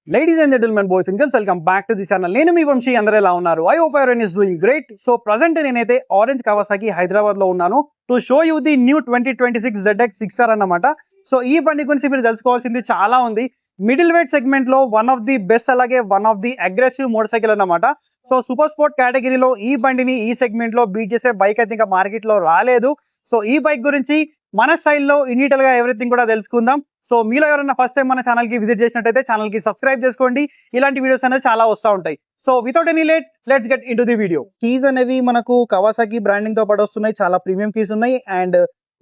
Ladies and gentlemen, boys and girls, welcome back to the channel. నేను మీ వంశీ, అందరూ ఎలా ఉన్నారు? I hope everyone is doing great. So present నేనైతే orange Kawasaki Hyderabad లో ఉన్నాను to show you the new 2026 ZX6R అన్నమాట. So ఈ బండి గురించి మీరు తెలుసుకోవాల్సింది చాలా ఉంది. మిడిల్ వెయిట్ సెగ్మెంట్ లో వన్ ఆఫ్ ది బెస్ట్, అలాగే one of the aggressive motor cycle అన్నమాట. సో సూపర్ స్పోర్ట్ కేటగిరీలో ఈ బండిని ఈ సెగ్మెంట్ లో బీట్ చేసే బైక్ అయితే ఇంకా మార్కెట్ లో రాలేదు. సో ఈ బైక్ గురించి మన స్టైల్లో ఇన్డీటెయిల్ గా ఎవ్రీథింగ్ కూడా తెలుసుకుందాం. సో మీలో ఎవరైనా ఫస్ట్ టైం మన ఛానల్ కి విజిట్ చేసినట్టయితే ఛానల్ కి సబ్స్క్రైబ్ చేసుకోండి. ఇలాంటి వీడియోస్ అనేది చాలా వస్తూ ఉంటాయి. So without any late, let's get in to the video. Keys అనేవి మనకు కవాసాకి బ్రాండింగ్ తో పాటు వస్తున్నాయి. చాలా ప్రీమియం కీస్ ఉన్నాయి. అండ్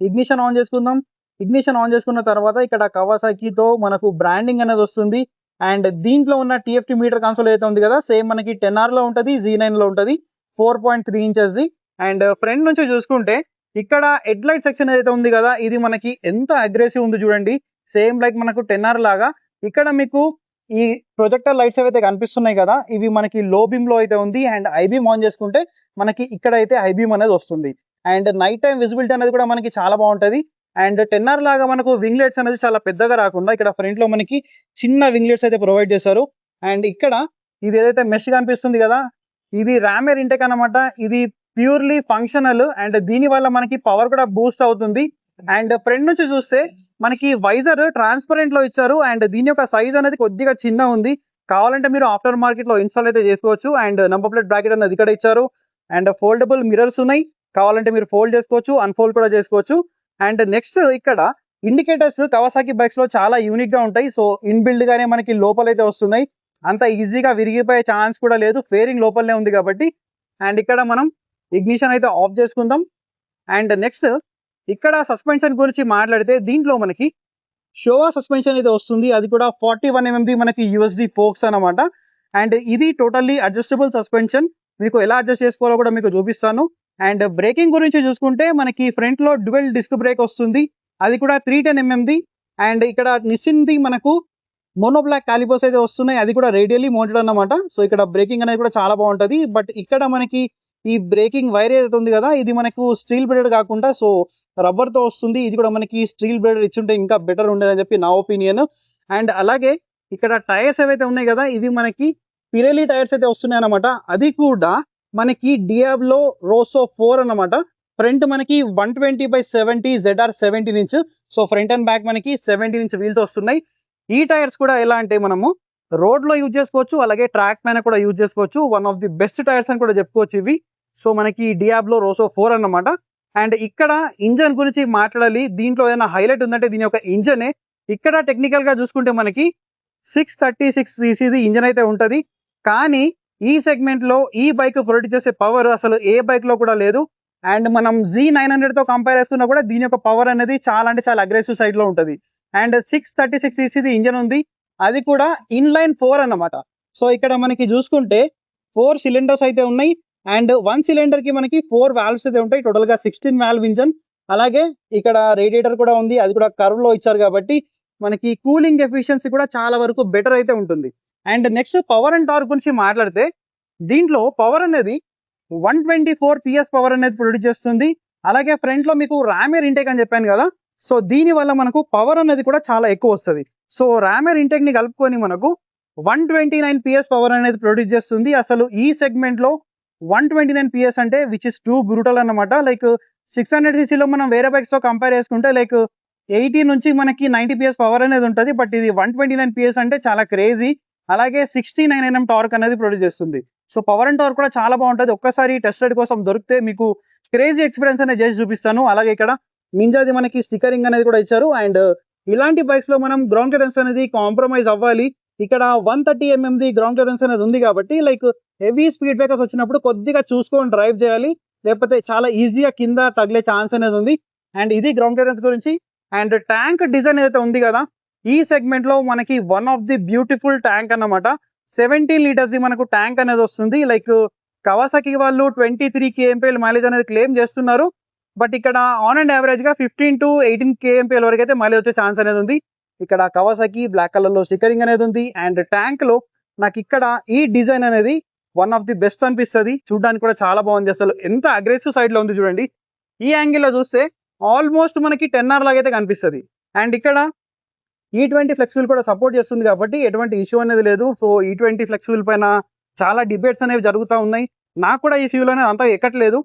ఇగ్నిషన్ ఆన్ చేసుకుందాం. ఇగ్నిషన్ ఆన్ చేసుకున్న తర్వాత ఇక్కడ కవాసాకితో మనకు బ్రాండింగ్ అనేది వస్తుంది. అండ్ దీంట్లో ఉన్న TFT మీటర్ కన్సోల్ అయితే ఉంది కదా, సేమ్ మనకి 10R లో ఉంటుంది, Z9 లో ఉంటుంది, 4.3 ఇంచెస్ ది. అండ్ ఫ్రంట్ నుంచి చూసుకుంటే ఇక్కడ హెడ్ లైట్ సెక్షన్ ఏదైతే ఉంది కదా, ఇది మనకి ఎంత అగ్రెసివ్ ఉంది చూడండి. సేమ్ లైక్ మనకు 10R లాగా ఇక్కడ మీకు ఈ ప్రొజెక్టర్ లైట్స్ ఏవైతే కనిపిస్తున్నాయి కదా, ఇవి మనకి లో బీమ్ లో అయితే ఉంది. అండ్ ఐబీమ్ ఆన్ చేసుకుంటే మనకి ఇక్కడ అయితే ఐబీమ్ అనేది వస్తుంది. అండ్ నైట్ టైం విజిబిలిటీ అనేది కూడా మనకి చాలా బాగుంటది. అండ్ 10R లాగా మనకు వింగ్లెట్స్ అనేది చాలా పెద్దగా రాకుండా ఇక్కడ ఫ్రంట్ లో మనకి చిన్న వింగ్లెట్స్ అయితే ప్రొవైడ్ చేశారు. అండ్ ఇక్కడ ఇది ఏదైతే మెష్ కనిపిస్తుంది కదా, ఇది ర్యామ్ ఎయిర్ ఇంటెక్ అన్నమాట. ఇది ప్యూర్లీ ఫంక్షనల్ అండ్ దీని వల్ల మనకి పవర్ కూడా బూస్ట్ అవుతుంది. అండ్ ఫ్రంట్ నుంచి చూస్తే మనకి వైజర్ ట్రాన్స్పరెంట్ లో ఇచ్చారు. అండ్ దీని యొక్క సైజ్ అనేది కొద్దిగా చిన్న ఉంది. కావాలంటే మీరు ఆఫ్టర్ మార్కెట్ లో ఇన్స్టాల్ అయితే చేసుకోవచ్చు. అండ్ నంబర్ ప్లేట్ బ్రాకెట్ అనేది ఇక్కడ ఇచ్చారు. అండ్ ఫోల్డబుల్ మిరర్స్ ఉన్నాయి. కావాలంటే మీరు ఫోల్డ్ చేసుకోవచ్చు, అన్ఫోల్డ్ కూడా చేసుకోవచ్చు. అండ్ నెక్స్ట్ ఇక్కడ ఇండికేటర్స్ కవాసాకి బైక్స్ లో చాలా యూనిక్ గా ఉంటాయి. సో ఇన్బిల్డ్ గానే మనకి లోపలైతే వస్తున్నాయి. అంత ఈజీగా విరిగిపోయే ఛాన్స్ కూడా లేదు, ఫేరింగ్ లోపలనే ఉంది కాబట్టి. అండ్ ఇక్కడ మనం ఇగ్నిషన్ అయితే ఆఫ్ చేసుకుందాం. అండ్ నెక్స్ట్ ఇక్కడ సస్పెన్షన్ గురించి మాట్లాడితే దీంట్లో మనకి షోవా సస్పెన్షన్ అయితే వస్తుంది. అది కూడా 41mm మనకి USD ఫోక్స్ అనమాట. అండ్ ఇది టోటల్లీ అడ్జస్టబుల్ సస్పెన్షన్. మీకు ఎలా అడ్జస్ట్ చేసుకోవాలో కూడా మీకు చూపిస్తాను. అండ్ బ్రేకింగ్ గురించి చూసుకుంటే మనకి ఫ్రంట్ లో డ్యువెల్ డిస్క్ బ్రేక్ వస్తుంది. అది కూడా 310mm. అండ్ ఇక్కడ నిసిన్ది మనకు మోనోబ్లాక్ కాలిపర్స్ అయితే వస్తున్నాయి. అది కూడా రేడియల్లీ మౌంటెడ్ అన్నమాట. సో ఇక్కడ బ్రేకింగ్ అనేది కూడా చాలా బాగుంటది. బట్ ఇక్కడ మనకి ఈ బ్రేకింగ్ వైర్ ఏదైతే ఉంది కదా, ఇది మనకు స్టీల్ బ్రేడెడ్ కాకుండా సో రబ్బర్ తో వస్తుంది. ఇది కూడా మనకి స్టీల్ బ్రేడెడ్ ఇచ్చుంటే ఇంకా బెటర్ ఉండేదని చెప్పి నా ఒపీనియన్. అండ్ అలాగే ఇక్కడ టైర్స్ ఏవైతే ఉన్నాయి కదా, ఇవి మనకి పిరెలీ టైర్స్ అయితే వస్తున్నాయి అనమాట. అది కూడా మనకి డియాబ్లో రోసో 4 అన్నమాట. ఫ్రంట్ మనకి 120/70 ZR 17 inch. So front and back మనకి 17 ఇంచ్ వీల్స్ వస్తున్నాయి. ఈ టైర్స్ కూడా ఎలా అంటే మనము రోడ్ లో యూజ్ చేసుకోవచ్చు, అలాగే ట్రాక్ పైన కూడా యూజ్ చేసుకోవచ్చు. One of the best tyres అని కూడా చెప్పుకోవచ్చు ఇవి. సో మనకి డియాబ్లో రోసో 4 అన్నమాట. అండ్ ఇక్కడ ఇంజన్ గురించి మాట్లాడాలి. దీంట్లో ఏదైనా హైలైట్ ఉందంటే దీని యొక్క ఇంజనే. ఇక్కడ టెక్నికల్ గా చూసుకుంటే మనకి 636cc ఇంజన్ అయితే ఉంటది. కానీ ఈ సెగ్మెంట్ లో ఈ బైక్ ప్రొడ్యూస్ చేసే పవర్ అసలు ఏ బైక్ లో కూడా లేదు. అండ్ మనం Z900 తో కంపేర్ చేసుకున్నా కూడా దీని యొక్క పవర్ అనేది చాలా అంటే చాలా అగ్రెసివ్ సైడ్ లో ఉంటది. అండ్ 636cc ఇంజన్ ఉంది. అది కూడా ఇన్లైన్ 4 అన్నమాట. సో ఇక్కడ మనకి చూసుకుంటే 4 సిలిండర్స్ అయితే ఉన్నాయి. అండ్ 1 సిలిండర్ కి మనకి 4 వాల్వ్స్ అయితే ఉంటాయి. టోటల్ గా 16 వాల్వ్ ఇంజన్. అలాగే ఇక్కడ రేడియేటర్ కూడా ఉంది. అది కూడా కర్వ్ లో ఇచ్చారు కాబట్టి మనకి కూలింగ్ ఎఫిషియన్సీ కూడా చాలా వరకు బెటర్ అయితే ఉంటుంది. And next power and torque గురించి మాట్లాడితే దీంట్లో పవర్ అనేది 124 PS పవర్ అనేది ప్రొడ్యూస్ చేస్తుంది. అలాగే ఫ్రంట్ లో మీకు ర్యామ్ ఎయిర్ ఇంటేక్ అని చెప్పాను కదా, సో దీని వల్ల మనకు పవర్ అనేది కూడా చాలా ఎక్కువ వస్తుంది. సో ర్యామ్ ఎయిర్ ఇంటేక్ ని కలుపుకొని మనకు 129 PS పవర్ అనేది ప్రొడ్యూస్ చేస్తుంది. అసలు ఈ సెగ్మెంట్ లో 129 PS అంటే విచ్ ఇస్ టూ బ్రూటల్ అన్నమాట. లైక్ 600cc లో మనం వేరే బైక్స్ తో కంపేర్ చేసుకుంటే లైక్ 80 నుంచి మనకి 90 PS పవర్ అనేది ఉంటుంది. బట్ ఇది 129 PS అంటే చాలా క్రేజీ. అలాగే 69 Nm టార్క్ అనేది ప్రొడ్యూస్ చేస్తుంది. సో పవర్ అండ్ టార్క్ కూడా చాలా బాగుంటుంది. ఒక్కసారి టెస్ట్ రైడ్ కోసం దొరికితే మీకు క్రేజీ ఎక్స్పీరియన్స్ అనేది చేసి చూపిస్తాను. అలాగే ఇక్కడ నింజాది మనకి స్టిక్కరింగ్ అనేది కూడా ఇచ్చారు. అండ్ ఇలాంటి బైక్స్ లో మనం గ్రౌండ్ క్లియరెన్స్ అనేది కాంప్రమైజ్ అవ్వాలి. ఇక్కడ 130mm గ్రౌండ్ క్లియరెన్స్ అనేది ఉంది కాబట్టి లైక్ హెవీ స్పీడ్ బ్రేకర్స్ వచ్చినప్పుడు కొద్దిగా చూసుకొని డ్రైవ్ చేయాలి, లేకపోతే చాలా ఈజీగా కింద తగిలే ఛాన్స్ అనేది ఉంది. అండ్ ఇది గ్రౌండ్ క్లియరెన్స్ గురించి. అండ్ ట్యాంక్ డిజైన్ ఏదైతే ఉంది కదా, ఈ సెగ్మెంట్ లో మనకి one of the beautiful tank అన్నమాట. 17 లీటర్స్ మనకు ట్యాంక్ అనేది వస్తుంది. లైక్ కవాసాకి వాళ్ళు 23 kmpl మైలేజ్ అనేది క్లెయిమ్ చేస్తున్నారు. బట్ ఇక్కడ ఆన్ అండ్ యావరేజ్ గా 15 to 18 kmpl వరకు అయితే మైలేజ్ వచ్చే ఛాన్స్ అనేది ఉంది. ఇక్కడ కవాసాకి బ్లాక్ కలర్ లో స్టిక్కరింగ్ అనేది ఉంది. అండ్ ట్యాంక్ లో నాకు ఇక్కడ ఈ డిజైన్ అనేది వన్ ఆఫ్ ది బెస్ట్ అనిపిస్తుంది. చూడడానికి కూడా చాలా బాగుంది. అసలు ఎంత అగ్రెసివ్ సైడ్ లో ఉంది చూడండి. ఈ యాంగిల్ లో చూస్తే ఆల్మోస్ట్ మనకి 10R లాగా అయితే కనిపిస్తుంది. అండ్ ఇక్కడ E20 ఫ్లెక్స్ వీల్ కూడా సపోర్ట్ చేస్తుంది కాబట్టి ఎటువంటి ఇష్యూ అనేది లేదు. సో E20 ఫ్లెక్స్ వీల్ పైన చాలా డిబేట్స్ అనేవి జరుగుతూ ఉన్నాయి. నాకు కూడా ఈ ఫ్యూల్ అనేది అంతా ఎక్కట్లేదు.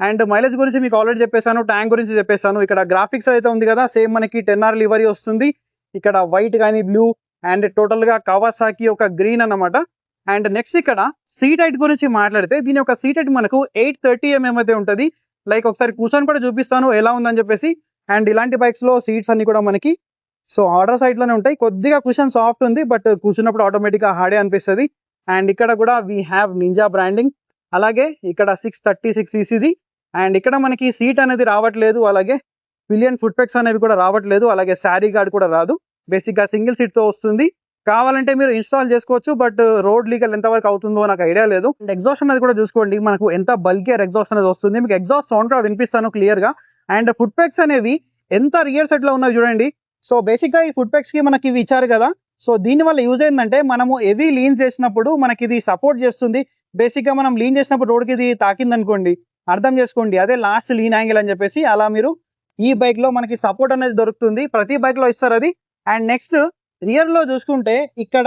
అండ్ మైలేజ్ గురించి మీకు ఆల్రెడీ చెప్పేసాను, ట్యాంక్ గురించి చెప్పేసాను. ఇక్కడ గ్రాఫిక్స్ అయితే ఉంది కదా, సేమ్ మనకి 10R లివరీ వస్తుంది. ఇక్కడ వైట్ కానీ బ్లూ అండ్ టోటల్గా కవాసాకి ఒక గ్రీన్ అన్నమాట. అండ్ నెక్స్ట్ ఇక్కడ సీట్ హైట్ గురించి మాట్లాడితే దీని యొక్క సీట్ హైట్ మనకు 830 mm అయితే ఉంటుంది. లైక్ ఒకసారి కూర్చొని కూడా చూపిస్తాను ఎలా ఉందని చెప్పేసి. అండ్ ఇలాంటి బైక్స్ లో సీట్స్ అన్ని కూడా మనకి సో ఆర్డర్ సైడ్ లోనే ఉంటాయి. కొద్దిగా కుషన్ సాఫ్ట్ ఉంది, బట్ కూర్చున్నప్పుడు ఆటోమేటిక్ గా హార్డే అనిపిస్తుంది. అండ్ ఇక్కడ కూడా వీ హ్యావ్ నింజా బ్రాండింగ్. అలాగే ఇక్కడ 636 cc అండ్ ఇక్కడ మనకి సీట్ అనేది రావట్లేదు. అలాగే పిలియన్ ఫుట్ పెక్స్ అనేవి కూడా రావట్లేదు. అలాగే శారీ గార్డ్ కూడా రాదు. బేసిక్ గా సింగిల్ సీట్ తో వస్తుంది. కావాలంటే మీరు ఇన్స్టాల్ చేసుకోవచ్చు, బట్ రోడ్ లీగల్ ఎంత వరకు అవుతుందో నాకు ఐడియా లేదు. అండ్ ఎగ్జాస్ట్ అనేది కూడా చూసుకోండి, మనకు ఎంత బల్కియర్ ఎగ్జాస్ట్ అనేది వస్తుంది. మీకు ఎగ్జాస్ట్ సౌండ్ కూడా వినిపిస్తాను క్లియర్ గా. అండ్ ఫుట్ పెక్స్ అనేవి ఎంత రియర్ సెట్ లో ఉన్నాయి చూడండి. సో బేసిక్ గా ఈ ఫుట్ పెక్స్ కి మనకి ఇవి ఇచ్చారు కదా. సో దీని వల్ల యూజ్ ఏంటంటే మనము హెవీ లీన్ చేసినప్పుడు మనకి ఇది సపోర్ట్ చేస్తుంది. బేసిక్ గా మనం లీన్ చేసినప్పుడు రోడ్కి ఇది తాకింది అనుకోండి, అర్థం చేసుకోండి అదే లాస్ట్ లీన్ యాంగిల్ అని చెప్పేసి. అలా మీరు ఈ బైక్ లో మనకి సపోర్ట్ అనేది దొరుకుతుంది. ప్రతి బైక్ లో ఇస్తారు అది. అండ్ నెక్స్ట్ రియర్ లో చూసుకుంటే ఇక్కడ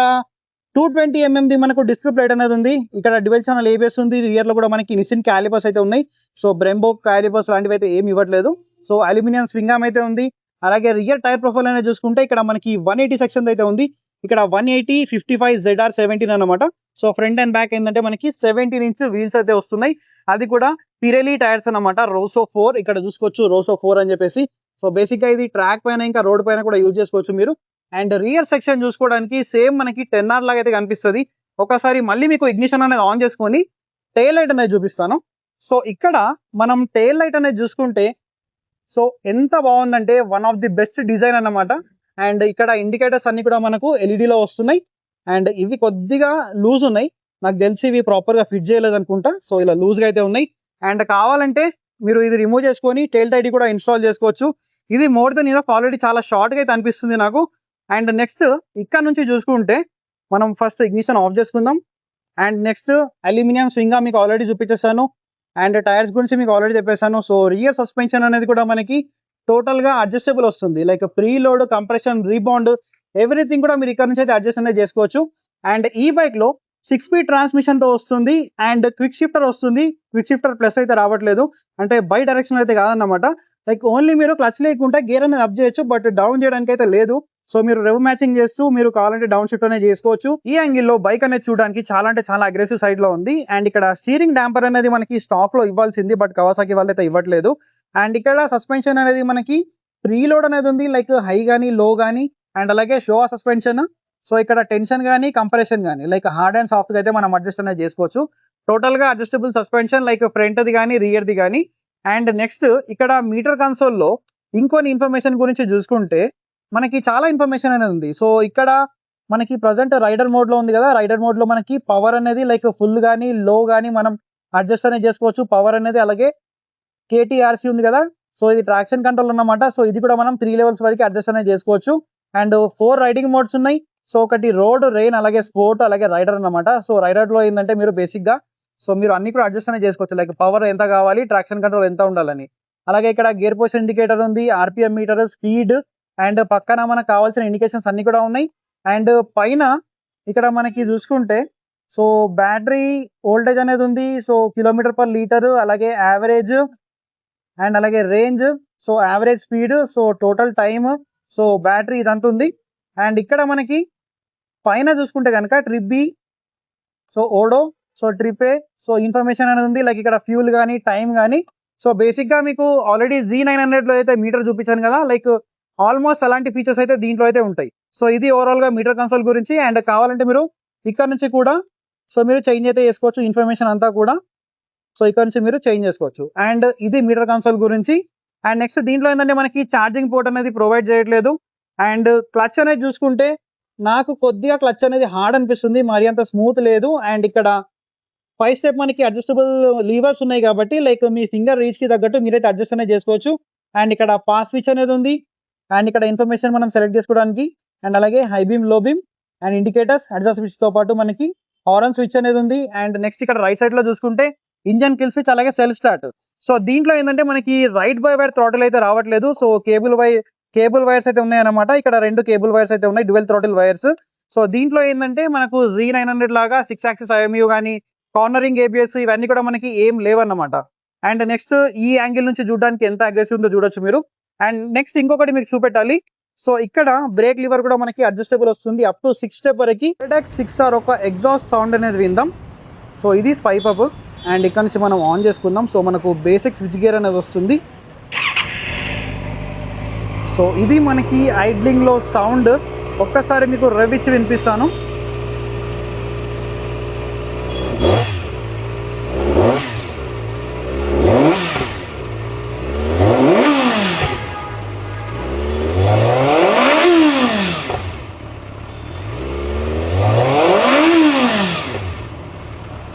220 mm మనకు డిస్క్ ప్లేట్ అనేది ఉంది. ఇక్కడ డ్యువల్ ఛానల్ ABS ఉంది. రియర్ లో కూడా మనకి నిసిన్ క్యాలిపర్స్ అయితే ఉన్నాయి. సో బ్రెంబో క్యాలిపర్స్ లాంటివి అయితే ఏమి ఇవ్వట్లేదు. సో అల్యూమినియం స్వింగ్ ఆర్మ్ అయితే ఉంది. అలాగే రియర్ టైర్ ప్రొఫైల్ అనేది చూసుకుంటే ఇక్కడ మనకి 180 సెక్షన్ అయితే ఉంది. ఇక్కడ 180 55 ZR17 అన్నమాట. సో ఫ్రంట్ అండ్ బ్యాక్ ఏంటంటే మనకి 17 ఇంచ్ వీల్స్ అయితే వస్తున్నాయి. అది కూడా పిరెలీ టైర్స్ అన్నమాట. రోసో 4 ఇక్కడ చూసుకోవచ్చు, రోసో 4 అని చెప్పేసి. సో బేసిక్ గా ఇది ట్రాక్ పైన ఇంకా రోడ్ పైన కూడా యూజ్ చేసుకోవచ్చు మీరు. అండ్ రియర్ సెక్షన్ చూసుకోవడానికి సేమ్ మనకి 10R లాగా అయితే కనిపిస్తుంది. ఒకసారి మళ్ళీ మీకు ఇగ్నిషన్ అనేది ఆన్ చేసుకొని టైల్ లైట్ అనేది చూపిస్తాను. సో ఇక్కడ మనం టైల్ లైట్ అనేది చూసుకుంటే సో ఎంత బాగుందంటే one of the best design అన్నమాట. అండ్ ఇక్కడ ఇండికేటర్స్ అన్ని కూడా మనకు LED లో వస్తున్నాయి. అండ్ ఇవి కొద్దిగా లూజ్ ఉన్నాయి, నాకు తెలిసి ఇవి ప్రాపర్ గా ఫిట్ చేయలేదు అనుకుంటా. సో ఇలా లూజ్ గా అయితే ఉన్నాయి. అండ్ కావాలంటే మీరు ఇది రిమూవ్ చేసుకొని టైల్ లైట్ కూడా ఇన్స్టాల్ చేసుకోవచ్చు. ఇది మోర్ దెన్ ఇనఫ్, ఆల్రెడీ చాలా షార్ట్ గా అయితే అనిపిస్తుంది నాకు. అండ్ నెక్స్ట్ ఇక్కడ నుంచి చూసుకుంటే మనం ఫస్ట్ ఇగ్నిషన్ ఆఫ్ చేసుకుందాం. అండ్ నెక్స్ట్ అల్యూమినియం స్వింగ్ మీకు ఆల్రెడీ చూపించేసాను. అండ్ టైర్స్ గురించి మీకు ఆల్రెడీ చెప్పేసాను. సో రియర్ సస్పెన్షన్ అనేది కూడా మనకి టోటల్ గా అడ్జస్టబుల్ వస్తుంది. Like pre load, compression, rebound everything కూడా మీరు ఇక్కడ నుంచి అయితే అడ్జస్ట్ అనేది చేసుకోవచ్చు. అండ్ ఈ బైక్ లో 6 స్పీడ్ ట్రాన్స్మిషన్ తో వస్తుంది. అండ్ క్విక్ షిఫ్టర్ వస్తుంది. క్విక్ షిఫ్టర్ ప్లస్ అయితే రావట్లేదు, అంటే బై డైరెక్షన్ అయితే కాదన్నమాట. లైక్ ఓన్లీ మీరు క్లచ్ లేకుంటే గేర్ అనేది అప్ చేయొచ్చు, బట్ డౌన్ చేయడానికి అయితే లేదు. సో మీరు రెవ్ మ్యాచింగ్ చేస్తూ మీరు కావాలంటే డౌన్ షిఫ్ట్ అనేది చేసుకోవచ్చు. ఈ యాంగిల్ లో బైక్ అనేది చూడడానికి చాలా అంటే చాలా అగ్రెసివ్ సైడ్ లో ఉంది. అండ్ ఇక్కడ స్టీరింగ్ డాంపర్ అనేది మనకి స్టాక్ లో ఇవ్వాల్సింది, బట్ కవాసాకి వాళ్ళు అయితే ఇవ్వట్లేదు. అండ్ ఇక్కడ సస్పెన్షన్ అనేది మనకి ప్రీలోడ్ అనేది ఉంది, లైక్ హై గానీ లో గానీ. అండ్ అలాగే షో సస్పెన్షన్. సో ఇక్కడ టెన్షన్ కానీ కంప్రెషన్ కానీ లైక్ హార్డ్ అండ్ సాఫ్ట్ గా అయితే మనం అడ్జస్ట్ అనేది చేసుకోవచ్చు. టోటల్ గా adjustable suspension, like front the కానీ రియర్ ది కానీ. అండ్ నెక్స్ట్ ఇక్కడ మీటర్ కన్సోల్ లో ఇంకొన్ని ఇన్ఫర్మేషన్ గురించి చూసుకుంటే మనకి చాలా ఇన్ఫర్మేషన్ అనేది ఉంది. సో ఇక్కడ మనకి ప్రజెంట్ రైడర్ మోడ్ లో ఉంది కదా, రైడర్ మోడ్ లో మనకి పవర్ అనేది లైక్ ఫుల్ గానీ లో గానీ మనం అడ్జస్ట్ అనేది చేసుకోవచ్చు. పవర్ అనేది అలాగే KTRC ఉంది కదా, సో ఇది ట్రాక్షన్ కంట్రోల్ అన్నమాట. సో ఇది కూడా మనం 3 లెవెల్స్ వరకు అడ్జస్ట్ అనేది చేసుకోవచ్చు. అండ్ 4 రైడింగ్ మోడ్స్ ఉన్నాయి. సో ఒకటి రోడ్, రెయిన్, అలాగే స్పోర్ట్, అలాగే రైడర్ అన్నమాట. సో రైడర్ లో ఏంటంటే మీరు బేసిక్ గా సో మీరు అన్ని కూడా అడ్జస్ట్ అనేది చేసుకోవచ్చు. లైక్ పవర్ ఎంత కావాలి, ట్రాక్షన్ కంట్రోల్ ఎంత ఉండాలని. అలాగే ఇక్కడ గేర్ పొజిషన్ ఇండికేటర్ ఉంది, RPM మీటర్, స్పీడ్, అండ్ పక్కన మనకు కావాల్సిన ఇండికేషన్స్ అన్ని కూడా ఉన్నాయి. అండ్ పైన ఇక్కడ మనకి చూసుకుంటే సో బ్యాటరీ వోల్టేజ్ అనేది ఉంది. సో km/లీటర్, అలాగే యావరేజ్, అండ్ అలాగే range, so average speed, so total time, so battery ఇదంతా ఉంది. అండ్ ఇక్కడ మనకి పైన చూసుకుంటే కనుక trip B, so odo, so trip A, so information అనేది ఉంది. లైక్ ఇక్కడ ఫ్యూల్ కానీ టైం కానీ. సో బేసిక్ గా మీకు ఆల్రెడీ Z900 లో అయితే మీటర్ చూపించాను కదా, లైక్ ఆల్మోస్ట్ అలాంటి ఫీచర్స్ అయితే దీంట్లో అయితే ఉంటాయి. సో ఇది ఓవరాల్ గా మీటర్ కన్సోల్ గురించి. అండ్ కావాలంటే మీరు ఇక్కడ నుంచి కూడా సో మీరు చేంజ్ అయితే చేసుకోవచ్చు ఇన్ఫర్మేషన్ అంతా కూడా. సో ఇక్కడ నుంచి మీరు చేంజ్ చేసుకోవచ్చు. అండ్ ఇది మీటర్ కన్సోల్ గురించి. అండ్ నెక్స్ట్ దీంట్లో ఏంటంటే మనకి ఛార్జింగ్ పోర్ట్ అనేది ప్రొవైడ్ చేయట్లేదు. అండ్ క్లచ్ అనేది చూసుకుంటే నాకు కొద్దిగా క్లచ్ అనేది హార్డ్ అనిపిస్తుంది, మరి అంత స్మూత్ లేదు. అండ్ ఇక్కడ 5 స్టెప్ మనకి అడ్జస్టబుల్ లీవర్స్ ఉన్నాయి కాబట్టి లైక్ మీ ఫింగర్ రీచ్ కి తగ్గట్టు మీరైతే అడ్జస్ట్ అనేది చేసుకోవచ్చు. అండ్ ఇక్కడ పాస్ స్విచ్ అనేది ఉంది. అండ్ ఇక్కడ ఇన్ఫర్మేషన్ మనం సెలెక్ట్ చేసుకోవడానికి. అండ్ అలాగే హై బీమ్, లో beam, and indicators, adjust switch తో పాటు మనకి హారన్ స్విచ్ అనేది ఉంది. అండ్ నెక్స్ట్ ఇక్కడ రైట్ సైడ్ లో చూసుకుంటే ఇంజన్ కిల్ స్విచ్, అలాగే సెల్ఫ్ స్టార్ట్. సో దీంట్లో ఏంటంటే మనకి రైట్ బై వైర్ థ్రాటిల్ అయితే రావట్లేదు. So cable by cable wires అయితే ఉన్నాయన్నమాట. ఇక్కడ 2 కేబుల్ వైర్స్ అయితే ఉన్నాయి, డ్యూయల్ థ్రోటిల్ వైర్స్. సో దీంట్లో ఏంటంటే మనకు Z900 లాగా 6 యాక్సిస్ IMU కానీ కార్నరింగ్ ABS ఇవన్నీ కూడా మనకి ఏం లేవన్నమాట. అండ్ నెక్స్ట్ ఈ యాంగిల్ నుంచి చూడడానికి ఎంత అగ్రెసివ్ ఉందో చూడొచ్చు మీరు. అండ్ నెక్స్ట్ ఇంకొకటి మీకు చూపెట్టాలి. సో ఇక్కడ బ్రేక్ లివర్ కూడా మనకి అడ్జస్టబుల్ వస్తుంది అప్ టు 6 స్టెప్ వరకు. ZX6R ఒక ఎగ్జాస్ట్ సౌండ్ అనేది విందాం. సో ఇది స్వైప్ అప్ అండ్ ఇక్కడ నుంచి మనం ఆన్ చేసుకుందాం. సో మనకు బేసిక్ స్విచ్ గేర్ అనేది వస్తుంది. సో ఇది మనకి ఐడ్లింగ్లో సౌండ్. ఒక్కసారి మీకు రెవ్ ఇచ్చి వినిపిస్తాను.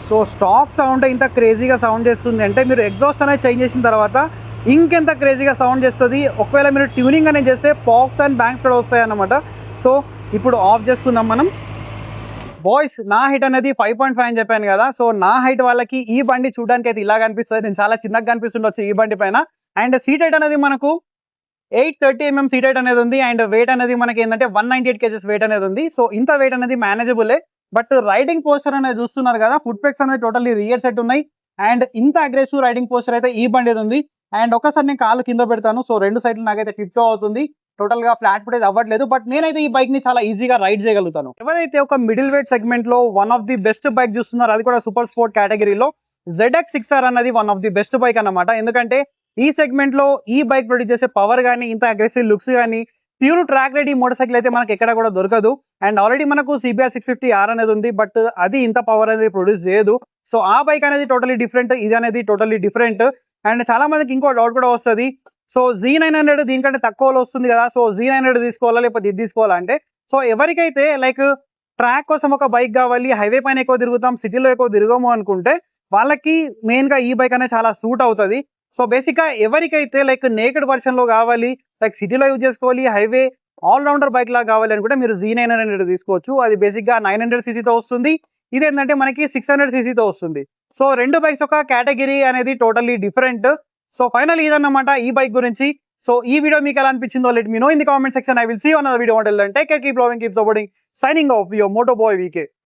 సో స్టాక్ సౌండ్ ఇంత క్రేజీగా సౌండ్ చేస్తుంది అంటే మీరు ఎగ్జాస్ట్ అనేది చేంజ్ చేసిన తర్వాత ఇంకెంత క్రేజీగా సౌండ్ చేస్తుంది. ఒకవేళ మీరు ట్యూనింగ్ అనేది చేస్తే పాప్స్ అండ్ బ్యాంక్స్ కూడా వస్తాయి అన్నమాట. సో ఇప్పుడు ఆఫ్ చేసుకుందాం మనం. బాయ్స్, నా హైట్ అనేది 5.5 అని చెప్పాను కదా. సో నా హైట్ వాళ్ళకి ఈ బండి చూడడానికి అయితే ఇలా కనిపిస్తుంది. నేను చాలా చిన్నగా కనిపిస్తుండొచ్చు ఈ బండి పైన. అండ్ సీట్ హైట్ అనేది మనకు 830 mm సీట్ హైట్ అనేది ఉంది. అండ్ వెయిట్ అనేది మనకి ఏంటంటే 198 kgs వెయిట్ అనేది ఉంది. సో ఇంత వెయిట్ అనేది మేనేజబులే. బట్ రైడింగ్ పోస్టర్ అనేది చూస్తున్నారు కదా, ఫుట్ పెక్స్ అనేది టోటల్లీ రియర్ సెట్ ఉన్నాయి. అండ్ ఇంత అగ్రెసివ్ రైడింగ్ పోస్టర్ అయితే ఈ బండి ఉంది. అండ్ ఒకసారి నేను కాలు కింద పెడతాను. సో 2 సైడ్లు నాకైతే టిప్ అవుతుంది. టోటల్ గా ఫ్లాట్ ఫుట్ అయితే అవ్వట్లేదు. బట్ నేనైతే ఈ బైక్ ని చాలా ఈజీగా రైడ్ చేయగలుగుతాను. ఎవరైతే ఒక మిడిల్ వెయిట్ సెగ్మెంట్ లో one of the best bike చూస్తున్నారు, అది కూడా సూపర్ స్పోర్ట్ కేటగిరీలో, ZX6R అన్నది one of the best bike అన్నమాట. ఎందుకంటే ఈ సెగ్మెంట్ లో ఈ బైక్ ప్రొడ్యూస్ చేసే పవర్ కానీ, ఇంత అగ్రెసివ్ లుక్స్ కానీ, pure track ready motor cycle అయితే మనకి ఎక్కడ కూడా దొరకదు. అండ్ ఆల్రెడీ మనకు CBR 650R అనేది ఉంది, బట్ అది ఇంత పవర్ అనేది ప్రొడ్యూస్ చేయదు. సో ఆ బైక్ అనేది టోటలీ డిఫరెంట్, ఇది అనేది టోటలీ డిఫరెంట్. అండ్ చాలా మందికి ఇంకో డౌట్ కూడా వస్తుంది, సో Z900 దీనికంటే తక్కువలో వస్తుంది కదా, సో Z900 తీసుకోవాలా లేకపోతే ఇది తీసుకోవాలా అంటే, సో ఎవరికైతే లైక్ ట్రాక్ కోసం ఒక బైక్ కావాలి, హైవే పైన ఎక్కువ తిరుగుతాం, సిటీలో ఎక్కువ తిరగము అనుకుంటే వాళ్ళకి మెయిన్ గా ఈ బైక్ అనేది చాలా సూట్ అవుతుంది. సో బేసిక్ గా ఎవరికైతే లైక్ నేకెడ్ వర్షన్ లో కావాలి, లైక్ సిటీలో యూజ్ చేసుకోవాలి, హైవే ఆల్ రౌండర్ బైక్ లాగా కావాలి అనుకుంటే మీరు Z900 తీసుకోవచ్చు. అది బేసిక్ గా 900cc తో వస్తుంది. ఇది ఏంటంటే మనకి 600cc తో వస్తుంది. సో రెండు బైక్స్ ఒక కేటగిరీ అనేది టోటల్లీ డిఫరెంట్. సో ఫైనల్ ఇదన్నమాట ఈ బైక్ గురించి. సో ఈ వీడియో మీకు ఎలా అనిపించిందో let me know in the comment section. I will see you on another video. Until then take care, keep loving, keep supporting. Signing off your moto boy VK.